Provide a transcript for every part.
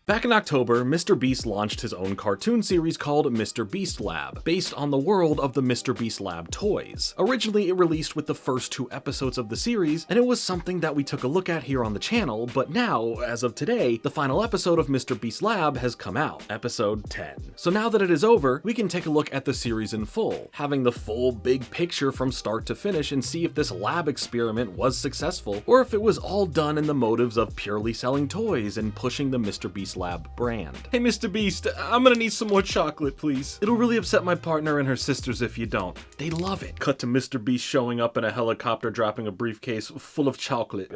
Back in October, MrBeast launched his own cartoon series called MrBeast Lab, based on the world of the MrBeast Lab toys. Originally, it released with the first 2 episodes of the series, and it was something that we took a look at here on the channel, but now, as of today, the final episode of MrBeast Lab has come out, episode 10. So now that it is over, we can take a look at the series in full, having the full big picture from start to finish and see if this lab experiment was successful, or if it was all done in the motives of purely selling toys and pushing the MrBeast Lab brand. Hey MrBeast, I'm gonna need some more chocolate, please. It'll really upset my partner and her sisters if you don't. They love it. Cut to MrBeast showing up in a helicopter dropping a briefcase full of chocolate.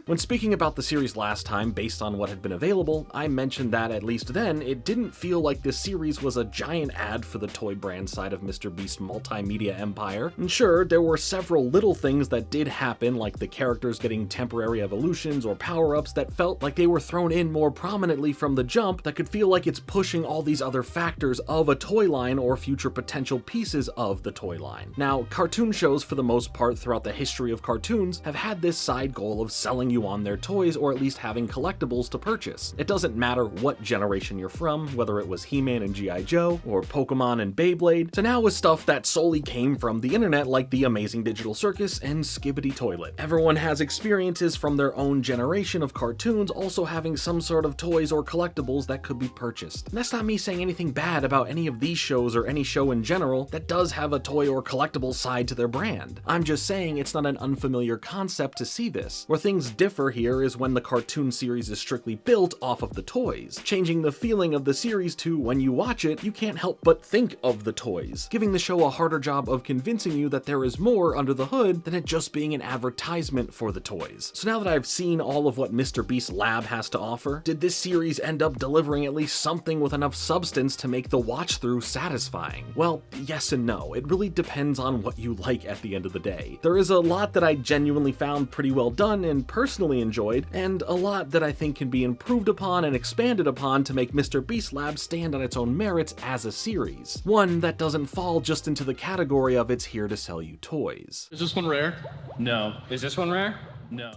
When speaking about the series last time, based on what had been available, I mentioned that at least then, it didn't feel like this series was a giant ad for the toy brand side of MrBeast's multimedia empire. And sure, there were several little things that did happen, like the characters getting temporary evolutions or power-ups that felt like they were thrown in more prominently from the jump, that could feel like it's pushing all these other factors of a toy line or future potential pieces of the toy line. Now, cartoon shows for the most part throughout the history of cartoons have had this side goal of selling you on their toys, or at least having collectibles to purchase. It doesn't matter what generation you're from, whether it was He-Man and G.I. Joe, or Pokemon and Beyblade, to now with stuff that solely came from the internet like the Amazing Digital Circus and Skibbity Toilet. Everyone has experiences from their own generation of cartoons also having some sort of toys or collectibles that could be purchased. And that's not me saying anything bad about any of these shows or any show in general that does have a toy or collectible side to their brand. I'm just saying it's not an unfamiliar concept to see this. Where things differ here is when the cartoon series is strictly built off of the toys, changing the feeling of the series to, when you watch it, you can't help but think of the toys, giving the show a harder job of convincing you that there is more under the hood than it just being an advertisement for the toys. So now that I've seen all of what MrBeast Lab has to offer, did this series end up delivering at least something with enough substance to make the watch-through satisfying? Well, yes and no. It really depends on what you like at the end of the day. There is a lot that I genuinely found pretty well done and personally enjoyed, and a lot that I think can be improved upon and expanded upon to make MrBeast Lab stand on its own merits as a series. One that doesn't fall just into the category of it's here to sell you toys. Is this one rare? No. Is this one rare? No.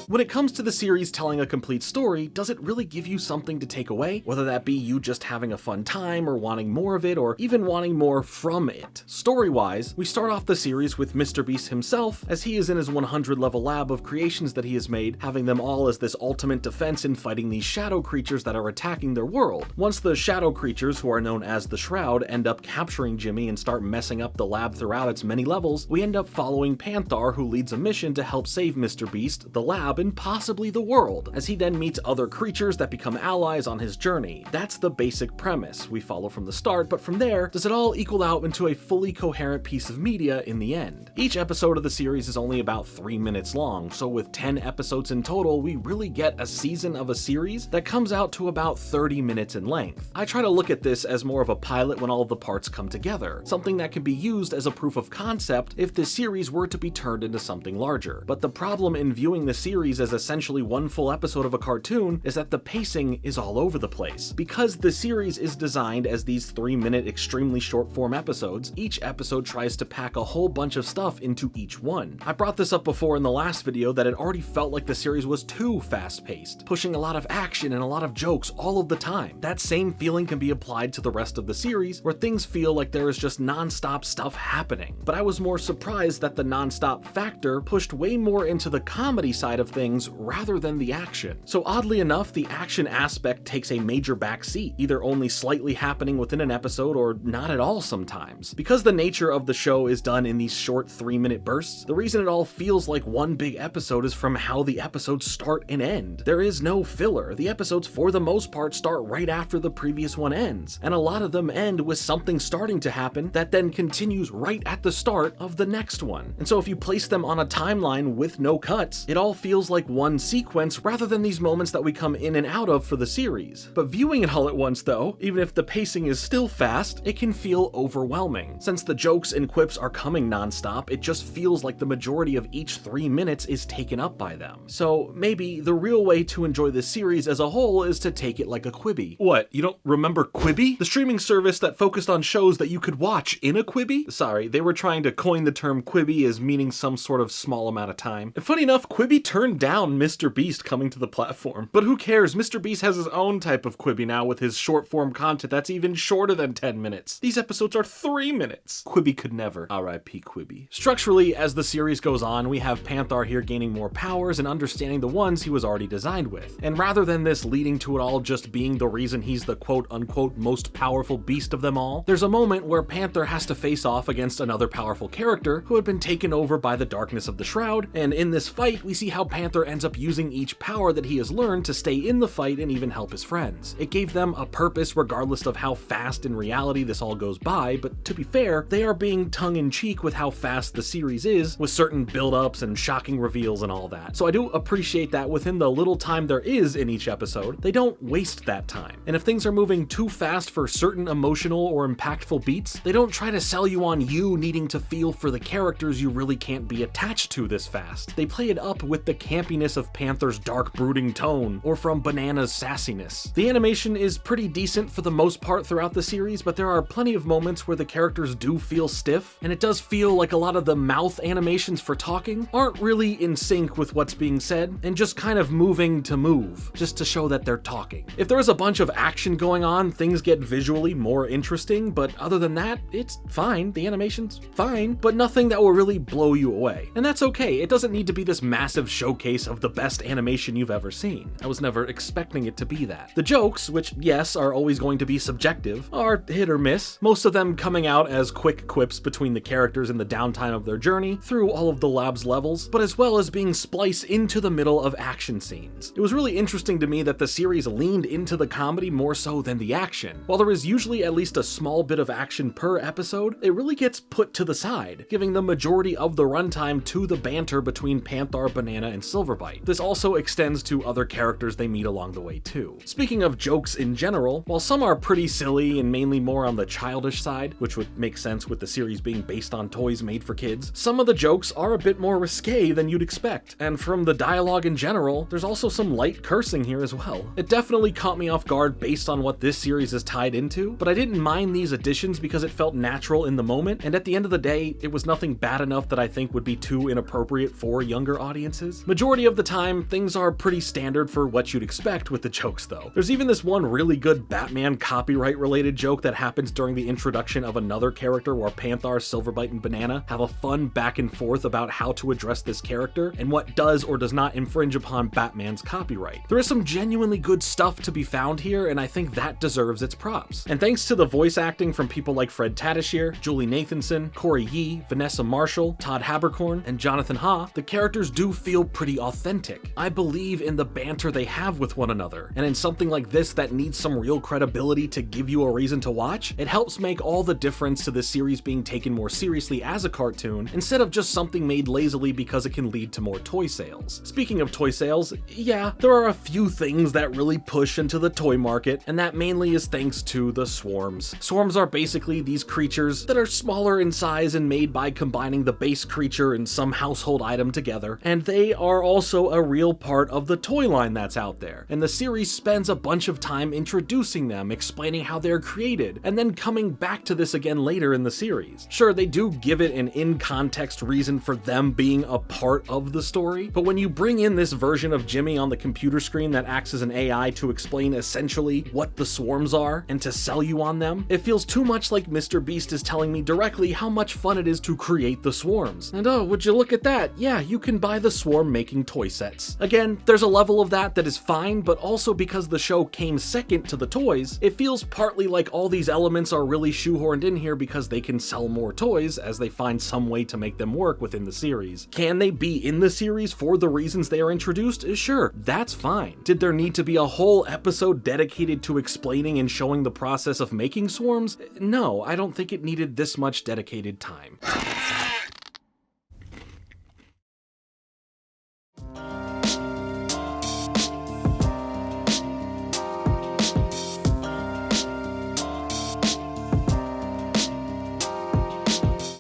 When it comes to the series telling a complete story, does it really give you something to take away? Whether that be you just having a fun time or wanting more of it, or even wanting more from it. Story-wise, we start off the series with MrBeast himself, as he is in his 100 level lab of creations that he has made, having them all as this ultimate defense in fighting these shadow creatures that are attacking their world. Once the shadow creatures, who are known as the Shroud, end up capturing Jimmy and start messing up the lab throughout its many levels, we end up following Panthar, who leads a mission to help save MrBeast, the lab, and possibly the world, as he then meets other creatures that become allies on his journey. That's the basic premise we follow from the start, but from there, does it all equal out into a fully coherent piece of media in the end? Each episode of the series is only about 3 minutes long, so with 10 episodes in total, we really get a season of a series that comes out to about 30 minutes in length. I try to look at this as more of a pilot when all of the parts come together, something that can be used as a proof of concept if this series were to be turned into something larger. But the problem in viewing the series as essentially one full episode of a cartoon is that the pacing is all over the place. Because the series is designed as these 3-minute extremely short form episodes, each episode tries to pack a whole bunch of stuff into each one. I brought this up before in the last video that it already felt like the series was too fast-paced, pushing a lot of action and a lot of jokes all of the time. That same feeling can be applied to the rest of the series, where things feel like there is just non-stop stuff happening. But I was more surprised that the non-stop factor pushed way more into the comedy side of things rather than the action. So oddly enough, the action aspect takes a major backseat, either only slightly happening within an episode or not at all sometimes. Because the nature of the show is done in these short 3-minute bursts, the reason it all feels like one big episode is from how the episodes start and end. There is no filler. The episodes for the most part start right after the previous one ends, and a lot of them end with something starting to happen that then continues right at the start of the next one. And so if you place them on a timeline with no cuts, it all feels like one sequence rather than these moments that we come in and out of for the series. But viewing it all at once though, even if the pacing is still fast, it can feel overwhelming. Since the jokes and quips are coming non-stop, it just feels like the majority of each 3 minutes is taken up by them. So maybe the real way to enjoy this series as a whole is to take it like a Quibi. What, you don't remember Quibi? The streaming service that focused on shows that you could watch in a Quibi? Sorry, they were trying to coin the term Quibi as meaning some sort of small amount of time. And funny enough, Quibi turned down MrBeast coming to the platform. But who cares? MrBeast has his own type of Quibi now with his short form content that's even shorter than 10 minutes. These episodes are 3 minutes. Quibi could never. R.I.P. Quibi. Structurally, as the series goes on, we have Panthar here gaining more powers and understanding the ones he was already designed with. And rather than this leading to it all just being the reason he's the quote-unquote most powerful beast of them all, there's a moment where Panthar has to face off against another powerful character who had been taken over by the darkness of the Shroud, and in this fight, we see how Panthar ends up using each power that he has learned to stay in the fight and even help his friends. It gave them a purpose regardless of how fast in reality this all goes by, but to be fair, they are being tongue-in-cheek with how fast the series is, with certain build-ups and shocking reveals and all that. So I do appreciate that within the little time there is in each episode, they don't waste that time. And if things are moving too fast for certain emotional or impactful beats, they don't try to sell you on you needing to feel for the characters you really can't be attached to this fast. They play it up with the campiness of Panthar's dark brooding tone, or from Banana's sassiness. The animation is pretty decent for the most part throughout the series, but there are plenty of moments where the characters do feel stiff, and it does feel like a lot of the mouth animations for talking aren't really in sync with what's being said, and just kind of moving to move, just to show that they're talking. If there is a bunch of action going on, things get visually more interesting, but other than that, it's fine. The animation's fine, but nothing that will really blow you away. And that's okay, it doesn't need to be this massive showcase of the best animation you've ever seen. I was never expecting it to be that. The jokes, which yes, are always going to be subjective, are hit or miss, most of them coming out as quick quips between the characters in the downtime of their journey through all of the lab's levels, but as well as being spliced into the middle of action scenes. It was really interesting to me that the series leaned into the comedy more so than the action. While there is usually at least a small bit of action per episode, it really gets put to the side, giving the majority of the runtime to the banter between Panthar, Banana, and Silverbite. This also extends to other characters they meet along the way too. Speaking of jokes in general, while some are pretty silly and mainly more on the childish side, which would make sense with the series being based on toys made for kids, some of the jokes are a bit more risque than you'd expect. And from the dialogue in general, there's also some light cursing here as well. It definitely caught me off guard based on what this series is tied into, but I didn't mind these additions because it felt natural in the moment, and at the end of the day, it was nothing bad enough that I think would be too inappropriate for younger audiences. Majority of the time, things are pretty standard for what you'd expect with the jokes though. There's even this one really good Batman copyright related joke that happens during the introduction of another character where Panthar, Silverbite, and Banana have a fun back and forth about how to address this character and what does or does not infringe upon Batman's copyright. There is some genuinely good stuff to be found here, and I think that deserves its props. And thanks to the voice acting from people like Fred Tatasciore, Julie Nathanson, Corey Yee, Vanessa Marshall, Todd Haberkorn, and Jonathan Ha, the characters do feel pretty authentic. I believe in the banter they have with one another, and in something like this that needs some real credibility to give you a reason to watch, it helps make all the difference to this series being taken more seriously as a cartoon, instead of just something made lazily because it can lead to more toy sales. Speaking of toy sales, yeah, there are a few things that really push into the toy market, and that mainly is thanks to the swarms. Swarms are basically these creatures that are smaller in size and made by combining the base creature and some household item together, and they are also a real part of the toy line that's out there. And the series spends a bunch of time introducing them, explaining how they're created, and then coming back to this again later in the series. Sure, they do give it an in-context reason for them being a part of the story, but when you bring in this version of Jimmy on the computer screen that acts as an AI to explain essentially what the swarms are and to sell you on them, it feels too much like MrBeast is telling me directly how much fun it is to create the swarms. And oh, would you look at that? Yeah, you can buy the swarm making toy sets. Again, there's a level of that is fine, but also because the show came second to the toys, it feels partly like all these elements are really shoehorned in here because they can sell more toys as they find some way to make them work within the series. Can they be in the series for the reasons they are introduced? Sure, that's fine. Did there need to be a whole episode dedicated to explaining and showing the process of making swarms? No, I don't think it needed this much dedicated time.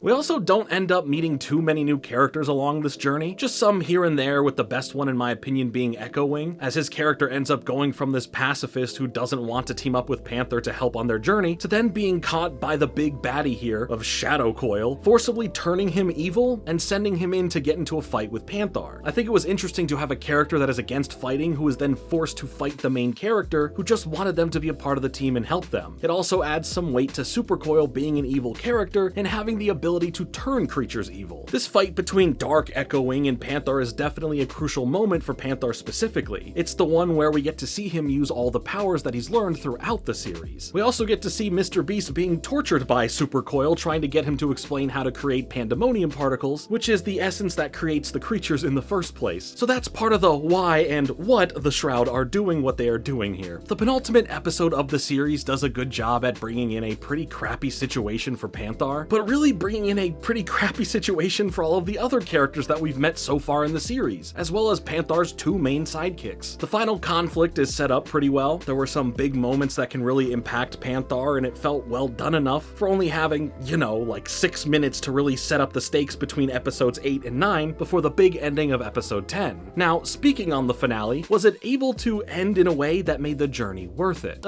We also don't end up meeting too many new characters along this journey, just some here and there, with the best one in my opinion being Echo Wing, as his character ends up going from this pacifist who doesn't want to team up with Panther to help on their journey, to then being caught by the big baddie here of Shadow Coil, forcibly turning him evil and sending him in to get into a fight with Panther. I think it was interesting to have a character that is against fighting who is then forced to fight the main character who just wanted them to be a part of the team and help them. It also adds some weight to Super Coil being an evil character and having the ability to turn creatures evil. This fight between Dark, Echo Wing, and Panther is definitely a crucial moment for Panther specifically. It's the one where we get to see him use all the powers that he's learned throughout the series. We also get to see MrBeast being tortured by Super Coil, trying to get him to explain how to create pandemonium particles, which is the essence that creates the creatures in the first place. So that's part of the why and what the Shroud are doing what they are doing here. The penultimate episode of the series does a good job at bringing in a pretty crappy situation for Panther, but really bringing in a pretty crappy situation for all of the other characters that we've met so far in the series, as well as Panther's two main sidekicks. The final conflict is set up pretty well. There were some big moments that can really impact Panther, and it felt well done enough for only having, you know, like 6 minutes to really set up the stakes between episodes 8 and 9 before the big ending of episode 10. Now, speaking on the finale, was it able to end in a way that made the journey worth it?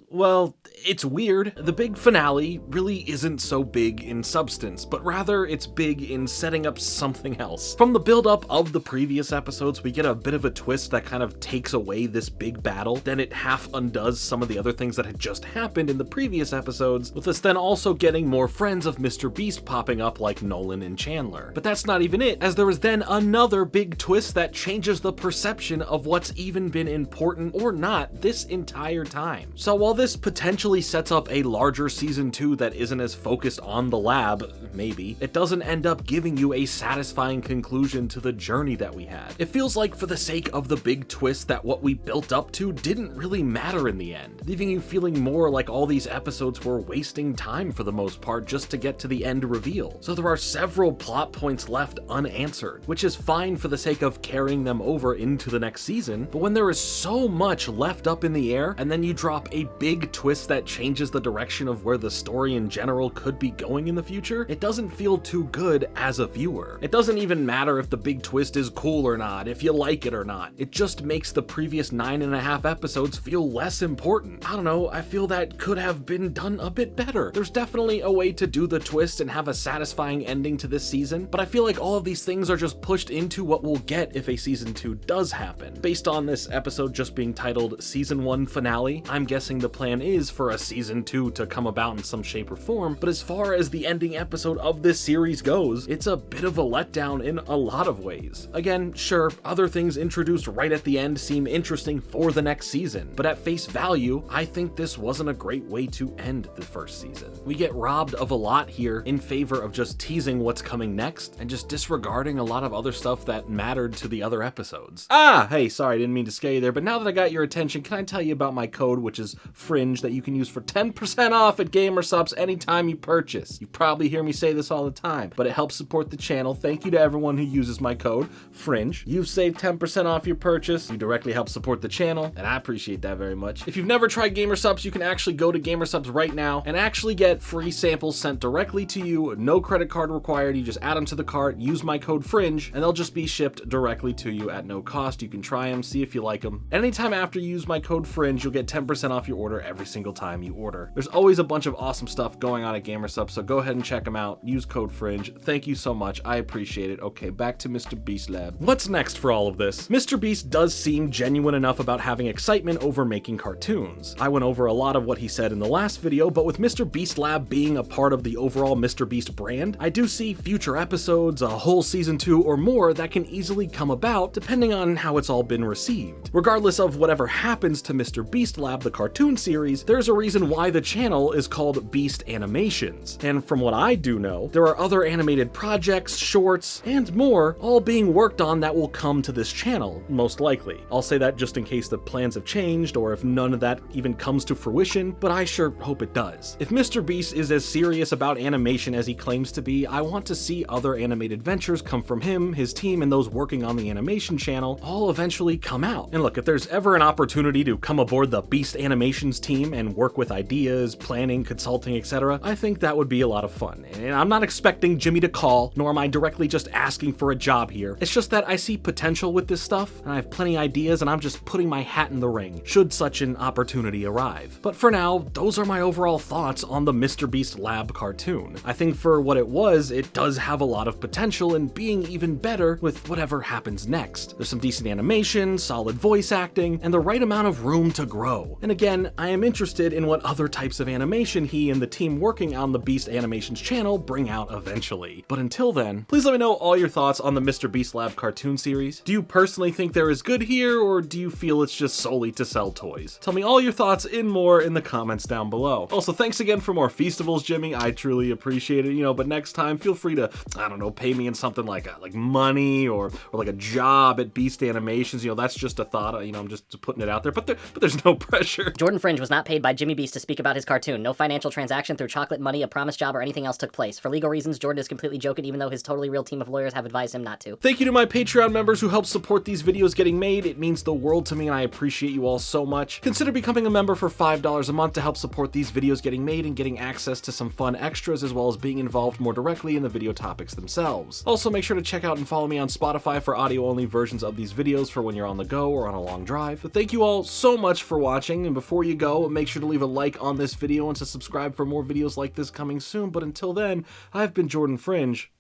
Well, it's weird. The big finale really isn't so big in substance, but rather it's big in setting up something else. From the build-up of the previous episodes, we get a bit of a twist that kind of takes away this big battle, then it half undoes some of the other things that had just happened in the previous episodes, with us then also getting more friends of MrBeast popping up like Nolan and Chandler. But that's not even it, as there is then another big twist that changes the perception of what's even been important or not this entire time. So while this potentially sets up a larger season 2 that isn't as focused on the lab, maybe, it doesn't end up giving you a satisfying conclusion to the journey that we had. It feels like for the sake of the big twist that what we built up to didn't really matter in the end, leaving you feeling more like all these episodes were wasting time for the most part just to get to the end reveal. So there are several plot points left unanswered, which is fine for the sake of carrying them over into the next season, but when there is so much left up in the air and then you drop a big twist that changes the direction of where the story in general could be going in the future, it doesn't feel too good as a viewer. It doesn't even matter if the big twist is cool or not, if you like it or not. It just makes the previous 9.5 episodes feel less important. I don't know, I feel that could have been done a bit better. There's definitely a way to do the twist and have a satisfying ending to this season, but I feel like all of these things are just pushed into what we'll get if a season 2 does happen. Based on this episode just being titled Season 1 Finale, I'm guessing the plan is for a Season 2 to come about in some shape or form, but as far as the ending episode of this series goes, it's a bit of a letdown in a lot of ways. Again, sure, other things introduced right at the end seem interesting for the next season, but at face value, I think this wasn't a great way to end the first season. We get robbed of a lot here in favor of just teasing what's coming next and just disregarding a lot of other stuff that mattered to the other episodes. Hey, sorry, I didn't mean to scare you there, but now that I got your attention, can I tell you about my code, which is Fringe, that you can use for 10% off at GamerSupps anytime you purchase. You probably hear me say this all the time, but it helps support the channel. Thank you to everyone who uses my code, Fringe. You've saved 10% off your purchase. You directly help support the channel, and I appreciate that very much. If you've never tried GamerSupps, you can actually go to GamerSupps right now and actually get free samples sent directly to you. No credit card required. You just add them to the cart, use my code Fringe, and they'll just be shipped directly to you at no cost. You can try them, see if you like them. And anytime after you use my code Fringe, you'll get 10% off your order every single time you order. There's always a bunch of awesome stuff going on at GamerSupps, so go ahead and check them out. Use code Fringe. Thank you so much. I appreciate it. Okay, back to MrBeast Lab. What's next for all of this? MrBeast does seem genuine enough about having excitement over making cartoons. I went over a lot of what he said in the last video, but with MrBeast Lab being a part of the overall MrBeast brand, I do see future episodes, a whole season 2 or more that can easily come about depending on how it's all been received. Regardless of whatever happens to MrBeast Lab, the cartoon series, there's a reason why the channel is called Beast Animations. And from what I do know, there are other animated projects, shorts, and more all being worked on that will come to this channel, most likely. I'll say that just in case the plans have changed or if none of that even comes to fruition, but I sure hope it does. If MrBeast is as serious about animation as he claims to be, I want to see other animated ventures come from him, his team, and those working on the animation channel all eventually come out. And look, if there's ever an opportunity to come aboard the Beast Animations team and work with ideas, planning, consulting, etc., I think that would be a lot of fun. And I'm not expecting Jimmy to call, nor am I directly just asking for a job here. It's just that I see potential with this stuff, and I have plenty of ideas, and I'm just putting my hat in the ring, should such an opportunity arrive. But for now, those are my overall thoughts on the MrBeast Lab cartoon. I think for what it was, it does have a lot of potential in being even better with whatever happens next. There's some decent animation, solid voice acting, and the right amount of room to grow. And again, I am interested in what other types of animation he and the team working on the Beast Animations channel bring out eventually. But until then, please let me know all your thoughts on the MrBeast Lab cartoon series. Do you personally think there is good here, or do you feel it's just solely to sell toys? Tell me all your thoughts and more in the comments down below. Also, thanks again for more Feastables, Jimmy. I truly appreciate it, but next time, feel free to, I don't know, pay me in something like money or like a job at Beast Animations. That's just a thought. I'm just putting it out there, but there's no pressure. Jordan Fringe was not paid by Jimmy Beast to speak about his cartoon. No financial transaction through chocolate money, a promise job, or anything else took place. For legal reasons, Jordan is completely joking, even though his totally real team of lawyers have advised him not to. Thank you to my Patreon members who help support these videos getting made. It means the world to me, and I appreciate you all so much. Consider becoming a member for $5 a month to help support these videos getting made and getting access to some fun extras, as well as being involved more directly in the video topics themselves. Also, make sure to check out and follow me on Spotify for audio-only versions of these videos for when you're on the go or on a long drive. But thank you all so much for watching, and before you go, make sure to leave a like on this video and to subscribe for more videos like this coming soon. But until then, I've been Jordan Fringe.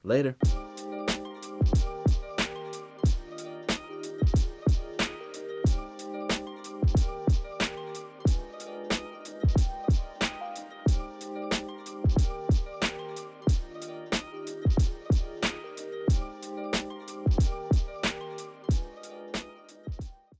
Later.